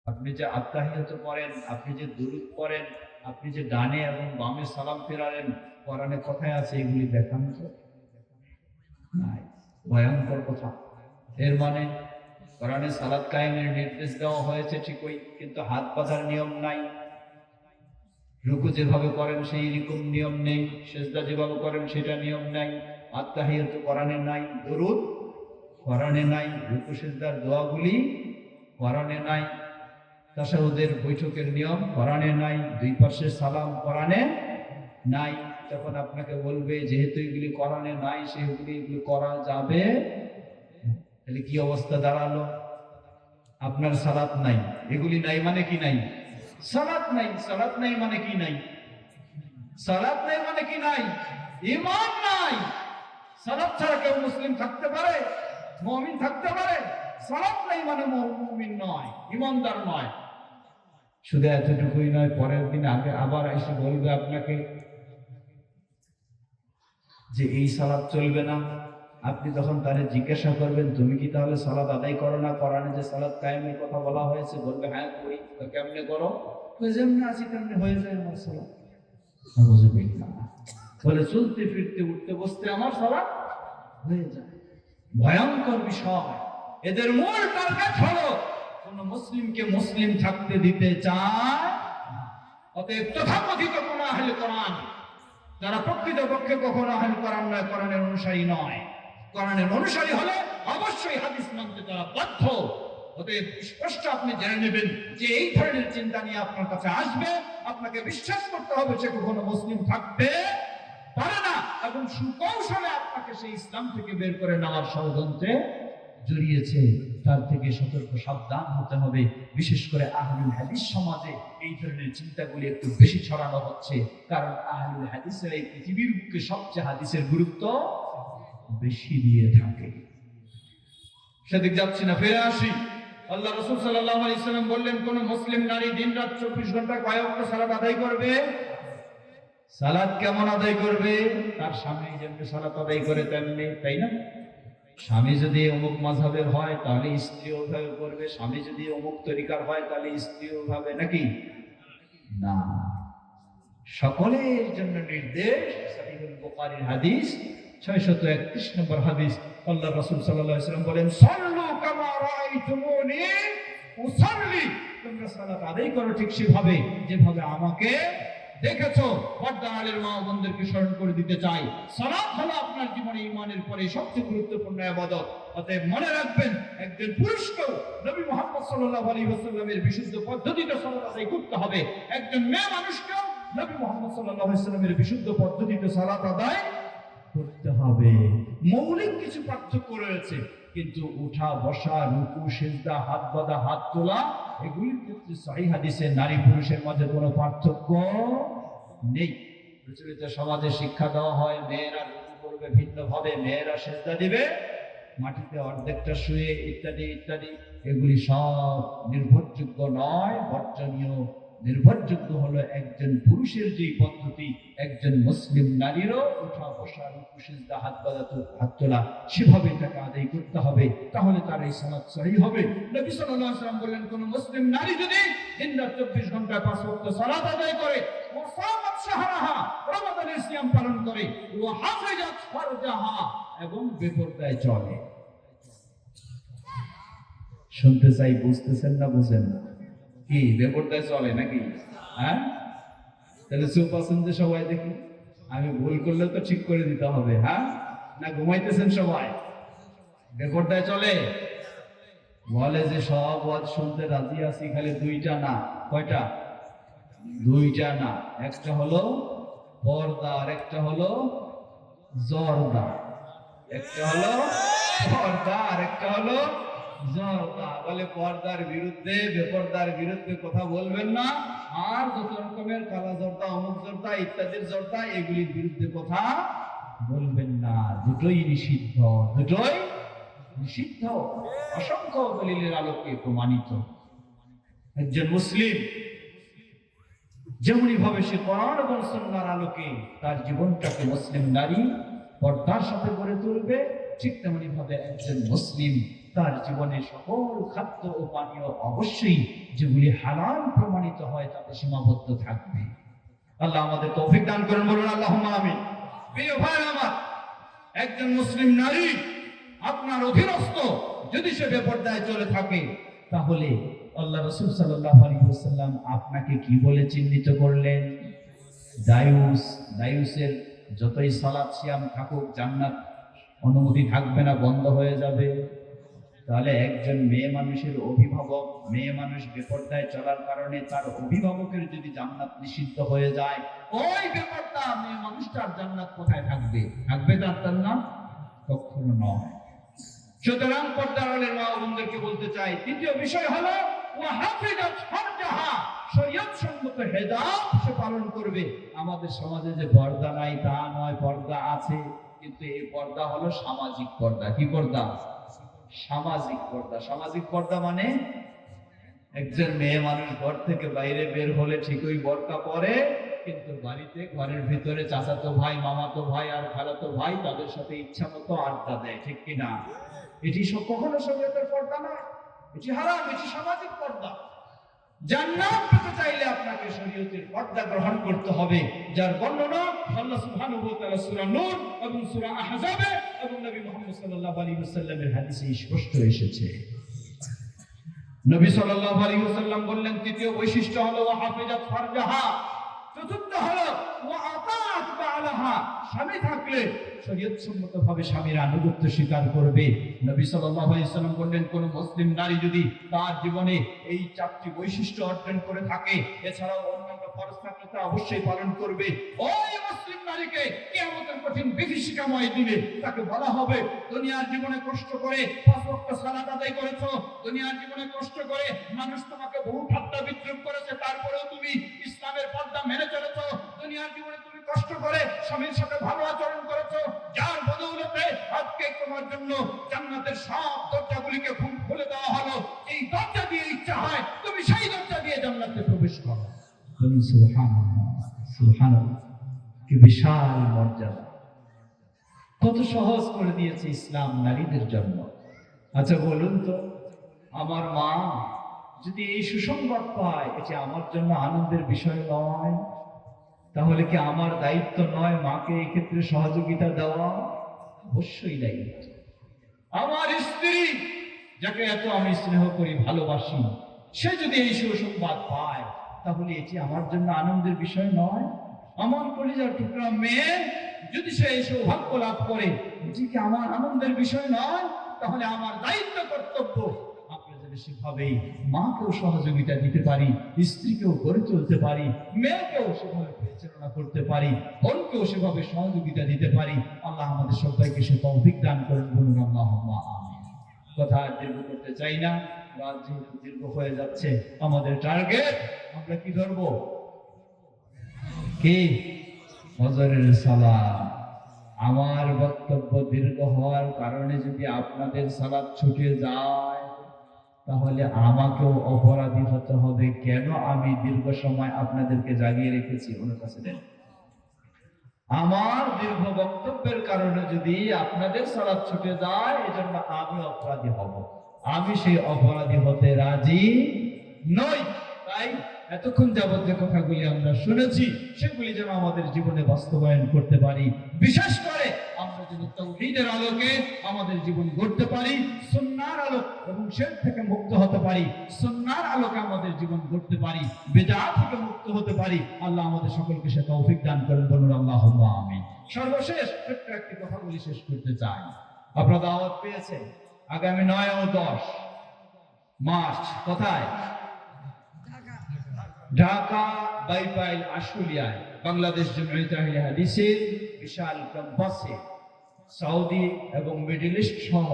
আপনি যে আত্তাহিয়াত পড়েন, আপনি যে দুরূদ পড়েন, আপনি যে ডানে এবং বামে সালাম ফেরালেন, কোরআনে কথায় আছে, এগুলি দেখান তো নাই। ভয়ঙ্কর কথা। এর মানে কোরআনে সালাত কায়েমের নির্দেশ দেওয়া হয়েছে ঠিকই, কিন্তু হাত বাঁধার নিয়ম নাই। রুকু যেভাবে করেন সেই রকম নিয়ম নেই, সেজদা যেভাবে করেন সেটা নিয়ম নাই। আত্তাহিয়াত কোরআনে নাই, দুরূদ কোরআনে নাই, রুকু সেজদার দোয়াগুলি কোরআনে নাই, তাশাহুদের বৈঠকের নিয়ম কোরআনে নাই, দুই পাশের সালাম কোরআনে নাই। তখন আপনাকে বলবে যেহেতু এগুলি কোরআনে নাই সেগুলি এগুলি করা যাবে, তাহলে কি অবস্থা দাঁড়ালো? আপনার সালাত নাই, এগুলি নাই মানে কি নাই? সালাত নাই। সালাত নাই মানে কি নাই? সালাত নাই মানে কি নাই? ঈমান নাই। সালাত ছাড়া কেউ মুসলিম থাকতে পারে, মুমিন থাকতে পারে? সালাত নাই মানে মুমিন নয়, ঈমানদার নয়। শুধু এতটুকুই নয়, পরের দিন আগে আবার এসে বলবে আপনাকে যে এই সালাত চলবে না। আপনি তখন তারে জিজ্ঞাসা করবেন, তুমি কি তাহলে সালাত আদায় করো না? কোরআনে যে সালাত কায়েমের কথা বলা হয়েছে, বলবে হ্যাঁ করি। তো কেমনে করো? যেমনি আছি তেমনি হয়ে যায় আমার সালাত। বলে চলতে ফিরতে উঠতে বসতে আমার সালাত হয়ে যায়। ভয়ঙ্কর বিষয়। এদের মূল টার্গেট হলো কোন মুসলিমকে মুসলিম থাকতে দিতে চায়। অতএব তথাকথিত কোন আহলে কোরআন, যারা প্রকৃতপক্ষে কখনো আহলে কোরআন নয়, কোরআনের অনুসারী নয়, কোরআনের অনুসারী হলে অবশ্যই হাদিস মানতে তারা বাধ্য। অতএব স্পষ্ট আপনি জেনে নেবেন যে এই ধরনের চিন্তা নিয়ে আপনার কাছে আসবে, আপনাকে বিশ্বাস করতে হবে সে কখনো মুসলিম থাকতে পারে না, এবং সুকৌশলে আপনাকে সেই ইসলাম থেকে বের করে নেওয়ার ষড়যন্ত্রে জড়িয়েছে। তার থেকে সতর্ক সাবধান হতে হবে। বিশেষ করে আহলুল হাদিস সমাজে এই ধরনের চিন্তাগুলি একটু বেশি ছড়ানো হচ্ছে, কারণ আহলুল হাদিসের এই পৃথিবীর বুকে সবচেয়ে হাদিসের গুরুত্ব বেশি দিয়ে থাকে। সেদিক যাচ্ছি না, ফিরে আসি। আল্লাহ রাসূল সাল্লাল্লাহু আলাইহি ওয়াসাল্লাম বললেন, কোন মুসলিম নারী দিনরাত 24 ঘন্টা কয় ওয়াক্ত সালাত আদায় করবে? সালাত কেমন আদায় করবে? তার স্বামী যেমনি সালাত আদায় করে তেমনি, তাই না? স্বামী যদি অমুক মাযহাবের হয় তাহলে স্ত্রী ওভাবে করবে, স্বামী যদি অমুক তরিকার হয় তাহলে স্ত্রী ওভাবে, নাকি না? সকলের জন্য নির্দেশ। সহিহুল বুখারীর হাদিস 631 নম্বর হাদিস। আল্লাহ রাসূল সাল্লাল্লাহু আলাইহি ওয়াসাল্লাম বলেন, সাল্লু কামা রাআইতুমুনি উসাল্লি, তোমরা সালাত আদায় করো ঠিক সেভাবে যেভাবে আমাকে দেখেছো। পর্দার মা ও বোনদেরকে স্মরণ করে দিতে চাই, সালাত হলো আপনার জীবনে ঈমানের পরে সবচেয়ে গুরুত্বপূর্ণ ইবাদত। অতএব মনে রাখবেন, একজন পুরুষকে নবী মুহাম্মদ সাল্লাল্লাহু আলাইহি ওয়াসাল্লামের বিশুদ্ধ পদ্ধতিতে সালাত আদায় করতে হবে। একজন মেয়ে মানুষকে নবী মুহাম্মদ সাল্লাল্লাহু আলাইহি ওয়াসাল্লামের বিশুদ্ধ পদ্ধতিতে সালাত আদায় করতে হবে। মৌলিক কিছু পার্থক্য রয়েছে, কিন্তু উঠা বসা, রুকু সিজদা, হাত বাঁধা, হাত তোলা, এগুলির ক্ষেত্রে সহিহ হাদিসে নারী পুরুষের মাঝে কোনো পার্থক্য নেই। প্রচলিত সমাজে শিক্ষা দেওয়া হয় মেয়েরা রুকু করবে ভিন্নভাবে, মেয়েরা সিজদা দিবে মাটিতে অর্ধেকটা শুয়ে, ইত্যাদি ইত্যাদি। এগুলি সব নির্ভরযোগ্য নয়, বর্জনীয়। নির্ভরযোগ্য হলো একজন পুরুষের যে পদ্ধতি, একজন মুসলিম নারীরও উঠা বসা, রুকু সিজদা, হাত বাঁধা, হাত তোলা সেভাবে তাকে আদায় করতে হবে, তাহলে তার এই সালাত সহিহ হবে। নবী সাল্লাল্লাহু আলাইহি ওয়াসাল্লাম বললেন, কোন মুসলিম নারী যদি দিনরাত 24 ঘন্টা 5 ওয়াক্ত সালাত আদায় করে, ওয়া সামাত শাহরাহা, রমাদানের সিয়াম পালন করে, ওয়া হাফিজাত ফারজাহা, এবং বেপরদায় চলে। শুনতে চাই, বুঝতেছেন না বুঝেন না? কি বেপরদায় চলে নাকি? হ্যাঁ, তাহলে চুপ আছেন যে সবাই? দেখি, আমি ভুল করলে তো ঠিক করে দিতে হবে। হ্যাঁ, না ঘুমাইতেছেন সবাই? বেপরদায় চলে বলে যে সব ওয়াজ শুনতে রাজি আছি, খালি দুইটা না। কয়টা? দুইটা না। একটা হলো পর্দা আর একটা হলো জর্দা। একটা হলো পর্দা আর একটা হলো জর্দা। বলে পর্দার বিরুদ্ধে, বেপর্দার বিরুদ্ধে কথা বলবেন না, আর যত রকমের কালা জর্দা, অমুক জর্দা ইত্যাদির জর্দা, এগুলির বিরুদ্ধে কথা বলবেন না। দুটোই নিষিদ্ধ, দুটোই নিষিদ্ধ, অসংখ্য দলিলের আলোকে প্রমাণিত। একজন মুসলিম যেমনি ভাবে সে কোরআন এবং সুন্নাহর আলোকে তার জীবনটাকে মুসলিম নারী পর্দার সাথে গড়ে তুলবে, ঠিক তেমনি ভাবে একজন মুসলিম তার জীবনে সকল খাদ্য ও পানীয় অবশ্যই যেগুলি হালাল প্রমাণিত হয় তাতে সীমাবদ্ধ থাকবে। আল্লাহ আমাদের তৌফিক দান করেন, বলুন আল্লাহুম্মা আমিন। প্রিয় ভাই আমার, একজন মুসলিম নারী আপনার অধীনস্থ যদি সে বেপরদায় চলে থাকে, তাহলে আল্লাহ রাসূল সাল্লাল্লাহু আলাইহি ওয়াসাল্লাম আপনাকে কি বলে চিহ্নিত করলেন? দায়ুস। দায়ুসের যতই সালাত সিয়াম থাকুক, জান্নাত অনুমতি থাকবে না, বন্ধ হয়ে যাবে। তাহলে একজন মেয়ে মানুষের অভিভাবক, মেয়ে মানুষ বেপরদায় চলার কারণে তার অভিভাবকের যদি জান্নাত নিষিদ্ধ হয়ে যায়, ওই বেপরদা মেয়ে মানুষটার জান্নাত কোথায় থাকবে? থাকবে তার জান্নাত? কখনো নয়। সুতরাং পর্দার আড়ালের মা ও বোনদেরকে বলতে চাই, তৃতীয় বিষয় হলো ওয়া হাফিজাত ফারজাহা, শরীয়ত সম্মত হেজাব সে পালন করবে। আমাদের সমাজে যে পর্দা নাই তা নয়, পর্দা আছে, কিন্তু এই পর্দা হলো সামাজিক পর্দা। কি পর্দা? সামাজিক পর্দা। সামাজিক পর্দা মানে একজন মেয়ে মানুষ ঘর থেকে বাইরে বের হলে ঠিকই বোরকা পরে, কিন্তু বাড়িতে ঘরের ভিতরে চাচাতো ভাই, মামাতো ভাই আর খালাতো ভাই তাদের সাথে ইচ্ছা মতো আড্ডা দেয়। ঠিক কিনা? এটি কখনো শরীয়তের পর্দা নয়, এটি হারাম, এটি সামাজিক পর্দা। জান্নাত পেতে চাইলে আপনাকে শরীয়তের পর্দা গ্রহণ করতে হবে, যার বর্ণনা আল্লাহ সুবহানাহু ওয়া তাআলা সূরা নূর এবং সূরা আহজাবে এবং নবী মুহাম্মদ সাল্লাল্লাহু আলাইহি ওয়াসাল্লামের হাদিসে স্পষ্ট এসেছে। নবী সাল্লাল্লাহু আলাইহি ওয়াসাল্লাম বললেন, তৃতীয় বৈশিষ্ট্য হলো ওয়া হাফিজাত ফারজাহা। চতুর্থ হলো ওয়া আতাআত বা'লাহা, স্বামী থাকলে শরীয়তসম্মতভাবে স্বামীর আনুগত্য স্বীকার করবে। নবী সাল্লাল্লাহু আলাইহি ওয়াসাল্লাম বললেন, কোন মুসলিম নারী যদি তার জীবনে এই চারটি বৈশিষ্ট্য অর্জন করে থাকে, এছাড়াও অন্যান্য ফরজ থাকলে তা অবশ্যই পালন করবে, ওই মুসলিম নারীকে কিয়ামতের কঠিন বিভীষিকাময় দিনে তাকে বলা হবে, দুনিয়ার জীবনে কষ্ট করে 5 ওয়াক্ত সালাত আদায় করেছো, দুনিয়ার জীবনে কষ্ট করে মানুষ তোমাকে বহু ঠাট্টা বিদ্রূপ করেছে, তারপরেও তুমি ইসলামের পর্দা মেনে চলেছো, দুনিয়ার জীবনে তুমি কষ্ট করে স্বামীর সাথে ভালো আচরণ করেছো, যার বদৌলতে আজকে তোমার জন্য জান্নাতের সব দরজাগুলিকে খুলে দেওয়া হলো। এই দরজা দিয়ে ইচ্ছা হয় তুমি সেই দরজা দিয়ে জান্নাতে প্রবেশ করো। সুবহানাল্লাহ, সুবহানাল্লাহ, কি বিশাল মর্যাদা! কত সহজ করে দিয়েছে ইসলাম নারীদের জন্য। আচ্ছা বলুন তো, আমার মা যদি এই সুসংবাদ পায়, এটি আমার জন্য আনন্দের বিষয় নয়? তাহলে কি আমার দায়িত্ব নয় মাকে এই ক্ষেত্রে সহযোগিতা দেওয়া? অবশ্যই দায়িত্ব। আমার স্ত্রী, যাকে এত আমি স্নেহ করি, ভালোবাসি, সে যদি এই সুসংবাদ পায়, তাহলে এটি আমার জন্য আনন্দের বিষয় নয়? আমার কলিজার টুকরা মেয়ে যদি সে এই সৌভাগ্য লাভ করে, এটি কি আমার আনন্দের বিষয় নয়? তাহলে আমার দায়িত্ব, কর্তব্য, সেভাবেই মাকেও সহযোগিতা দিতে পারি, স্ত্রীকেও গড়ে তুলতে পারি, মেয়েকেও সেভাবে পরিচালনা করতে পারি, বোনকেও সেভাবে সহযোগিতা দিতে পারি। আল্লাহ আমাদের সবাইকে সে তৌফিক দান করেন, বলুন আল্লাহুম্মা আমিন। কথা দীর্ঘ করতে চাই না, রাত যেহেতু দীর্ঘ হয়ে যাচ্ছে। আমাদের টার্গেট আমরা কি ধরবো? কি? ফজরের সালাত। আমার বক্তব্য দীর্ঘ হওয়ার কারণে যদি আপনাদের সালাত ছুটে যায়, তাহলে আমাকেও অপরাধী হতে হবে। কেন আমি দীর্ঘ সময় আপনাদেরকে জাগিয়ে রেখেছি? ওনার কাছে দেন। আমার দীর্ঘ বক্তব্যের কারণে যদি আপনাদের সালাত ছুটে যায়, এজন্য আমি অপরাধী হব। আমি সেই অপরাধী হতে রাজি নই। তাই এতক্ষণ যাবত যে কথাগুলি আমরা শুনেছি, সেগুলি যেন আমাদের জীবনে বাস্তবায়ন করতে পারি। বিশেষ করে আমরা যেন তাওহীদের আলোকে আমাদের জীবন গড়তে পারি, সুন্নাহর আলো এবং শিরক থেকে মুক্ত হতে পারি, সুন্নাহর আলোকে আমাদের জীবন গড়তে পারি, বিদআত থেকে মুক্ত হতে পারি। আল্লাহ আমাদের সকলকে সে তৌফিক দান করেন, বলুন আল্লাহুম্মা আমিন। সর্বশেষ ছোট্ট একটি কথা বলে শেষ করতে চাই। আপনারা দাওয়াত পেয়েছেন আগামী 9 ও 10 মার্চ কোথায়? ঢাকা বাইপাইল আশুলিয়ায় বাংলাদেশ জামিয়াত আহলে হাদিসের বিশাল ক্যাম্পাসে সৌদি এবং মিডল ইস্ট সহ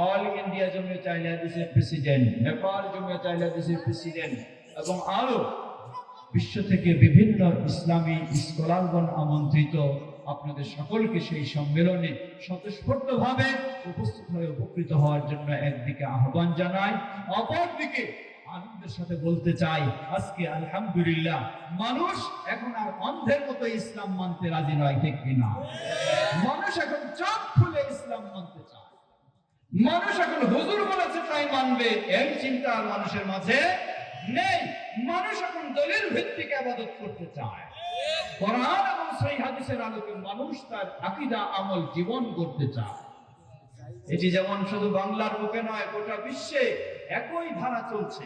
অল ইন্ডিয়া জামিয়াত আহলে হাদিসের প্রেসিডেন্ট, নেপাল জামিয়াত আহলে হাদিসের প্রেসিডেন্ট এবং আরো বিশ্ব থেকে বিভিন্ন ইসলামী স্কলারগণ আমন্ত্রিত। আপনাদের সকলকে সেই সম্মেলনে স্বতঃস্ফূর্তভাবে উপস্থিত হয়ে উপকৃত হওয়ার জন্য একদিকে আহ্বান জানাই, অপরদিকে আনন্দের সাথে বলতে চাই, আজকে আলহামদুলিল্লাহ মানুষ এখন আর অন্ধের মতো ইসলাম মানতে রাজি নয়। ঠিক কিনা? মানুষ এখন চোখ খুলে ইসলাম মানতে চায়। মানুষ এখন হুজুর বলেছে তাই মানবে, এই চিন্তা আর মানুষের মাঝে নেই। মানুষ এখন দলিল ভিত্তিক ইবাদত করতে চায়। কোরআন এবং সহিহ হাদিসের আলোকে মানুষ তার আকীদা আমল জীবন করতে চায়। এটি যেমন শুধু বাংলার বুকে নয়, গোটা বিশ্বে একই ধারা চলছে।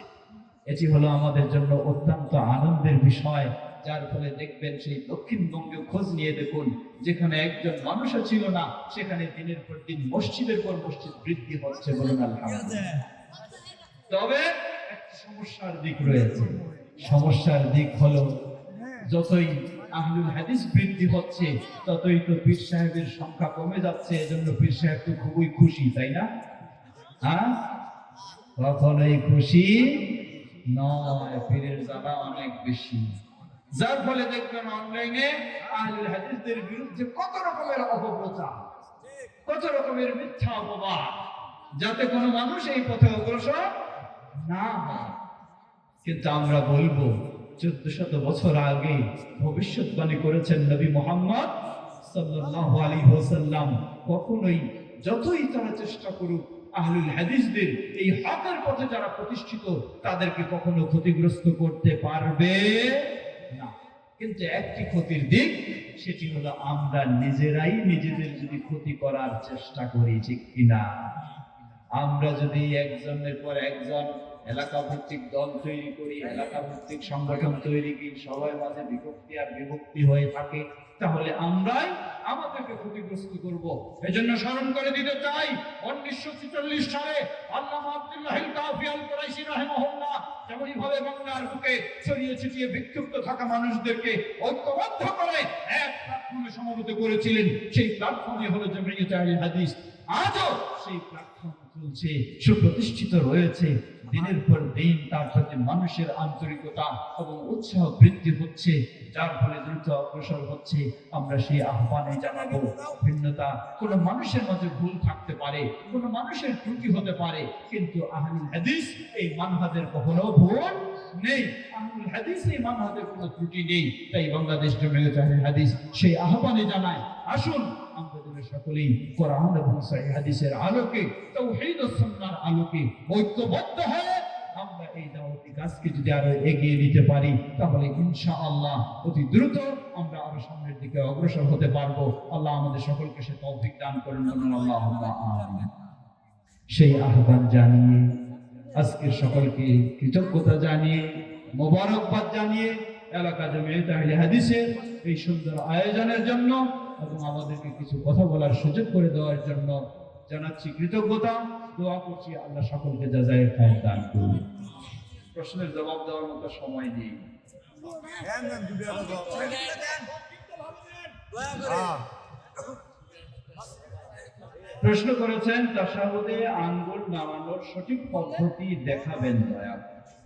এটি হলো আমাদের জন্য অত্যন্ত আনন্দের বিষয়, যার ফলে দেখবেন সেই দক্ষিণবঙ্গে খোঁজ নিয়ে দেখুন, যেখানে একজন মানুষও ছিল না সেখানে দিনের পর দিন মসজিদের পর মসজিদ বৃদ্ধি হচ্ছে, বলুন আলহামদুলিল্লাহ। তবে একটা সমস্যার দিক রয়েছে। সমস্যার দিক হলো যতই আহলুল হাদিস বৃদ্ধি হচ্ছে ততই তো পীর সাহেবের সংখ্যা কমে যাচ্ছে। এজন্য পীর সাহেব তো খুবই খুশি, তাই না? হ্যাঁ, কখনোই খুশি নয়, পীরের জ্বালা অনেক বেশি। যার ফলে দেখবেন অনলাইনে আহলুল হাদিসদের বিরুদ্ধে কত রকমের অপপ্রচার, কত রকমের মিথ্যা অপবাদ, যাতে কোনো মানুষ এই পথে অগ্রসর না হয়। কিন্তু আমরা বলবো 1400 বছর আগে ভবিষ্যৎবাণী করেছেন নবী মুহাম্মদ সাল্লাল্লাহু আলাইহি ওয়াসাল্লাম, কখনোই যতই তারা চেষ্টা করুক আহলুল হাদিসদের এই হকের পথে যারা প্রতিষ্ঠিত তাদেরকে কখনো ক্ষতিগ্রস্ত করতে পারবে না। কিন্তু একটি ক্ষতির দিক, সেটি হলো আমরা নিজেরাই নিজেদের যদি ক্ষতি করার চেষ্টা করি, ঠিক কিনা? আমরা যদি একজনের পর একজন এলাকা ভিত্তিক দল তৈরি করি, এলাকা ভিত্তিক সংগঠন তৈরি করি, সবাই মাঝে বিভক্তি আর বিভক্তি হয়ে থাকে, তাহলে আমরাই আমাদেরকে ক্ষতিগ্রস্ত করব। এজন্য স্মরণ করে দিতে চাই 1946 সালে আল্লামা আব্দুল্লাহ আল কাফি আল কুরাইশি রাহিমাহুল্লাহ যেমন ভাবে বাংলার বুকে ছড়িয়ে ছিটিয়ে বিক্ষুব্ধ থাকা মানুষদেরকে ঐক্যবদ্ধ করে এক প্ল্যাটফর্মে সমবেত করেছিলেন। সেই প্ল্যাটফর্মে হলো জামিয়াত আহলে হাদিস। আজও সেই প্ল্যাটফর্ম চলছে, সুপ্রতিষ্ঠিত রয়েছে। দিনের পর দিন তার প্রতি মানুষের আন্তরিকতা এবং উৎসাহ বৃদ্ধি হচ্ছে, যার ফলে দ্রুত অগ্রসর হচ্ছে। আমরা সেই আহ্বানে জানাবো, ভিন্নতা কোনো মানুষের মাঝে ভুল থাকতে পারে, কোনো মানুষের ত্রুটি হতে পারে, কিন্তু আহলুল হাদিস এই মানহাজের কখনো ভুল নেই। আহলুল হাদিস এই মানহাজের কোনো ত্রুটি নেই। তাই বাংলাদেশ জামিয়াত আহলে হাদিস সেই আহ্বানে জানায়, আসুন আমরা সকলেই কোরআন এবং সহিহ হাদিসের আলোকে, তাওহীদ ও সুন্নাহর আলোকে ঐক্যবদ্ধ হয়ে আমরা এই দাওয়াতি কাজকে যদি আরো এগিয়ে নিতে পারি, তাহলে ইনশাআল্লাহ অতি দ্রুত আমরা আরো সামনের দিকে অগ্রসর হতে পারবো। আল্লাহ আমাদের সকলকে সে তৌফিক দান করুন, আল্লাহুম্মা আমিন। সেই আহ্বান জানিয়ে আজকের সকলকে কৃতজ্ঞতা জানিয়ে, মোবারকবাদ জানিয়ে এলাকা জামিয়াত আহলে হাদিসের এই সুন্দর আয়োজনের জন্য এবং আমাদেরকে কিছু কথা বলার সুযোগ করে দেওয়ার জন্য জানাচ্ছি কৃতজ্ঞতা। দোয়া করছি আল্লাহ সকলকে জাযায়ে খায়র দান করুন। প্রশ্নের জবাব দেওয়ার মতো সময় নেই। প্রশ্ন করেছেন তাশাহুদে আঙ্গুল নামানোর সঠিক পদ্ধতি দেখাবেন দয়া।